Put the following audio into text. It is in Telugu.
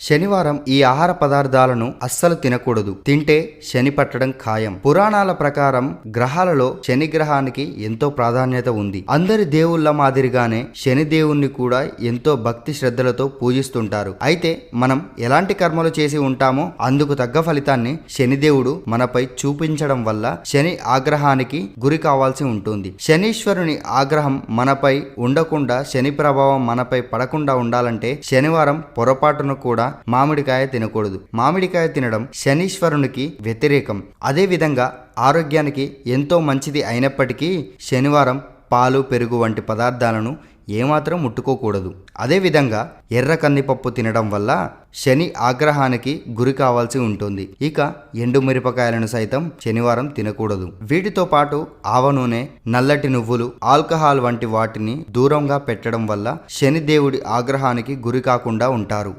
శనివారం ఈ ఆహార పదార్థాలను అస్సలు తినకూడదు. తింటే శని పట్టడం ఖాయం. పురాణాల ప్రకారం గ్రహాలలో శని గ్రహానికి ఎంతో ప్రాధాన్యత ఉంది. అందరి దేవుళ్ళ మాదిరిగానే శని దేవుణ్ణి కూడా ఎంతో భక్తి శ్రద్ధలతో పూజిస్తుంటారు. అయితే మనం ఎలాంటి కర్మలు చేసి ఉంటామో అందుకు తగ్గ ఫలితాన్ని శనిదేవుడు మనపై చూపించడం వల్ల శని ఆగ్రహానికి గురి కావాల్సి ఉంటుంది. శనీశ్వరుని ఆగ్రహం మనపై ఉండకుండా, శని ప్రభావం మనపై పడకుండా ఉండాలంటే శనివారం పొరపాటును కూడా మామిడికాయ తినకూడదు. మామిడికాయ తినడం శనీశ్వరునికి వ్యతిరేకం. అదే విధంగా ఆరోగ్యానికి ఎంతో మంచిది అయినప్పటికీ శనివారం పాలు, పెరుగు వంటి పదార్థాలను ఏమాత్రం ముట్టుకోకూడదు. అదేవిధంగా ఎర్ర కందిపప్పు తినడం వల్ల శని ఆగ్రహానికి గురి కావాల్సి ఉంటుంది. ఇక ఎండు మిరపకాయలను సైతం శనివారం తినకూడదు. వీటితో పాటు ఆవ నూనె, నల్లటి నువ్వులు, ఆల్కహాల్ వంటి వాటిని దూరంగా పెట్టడం వల్ల శనిదేవుడి ఆగ్రహానికి గురి కాకుండా ఉంటారు.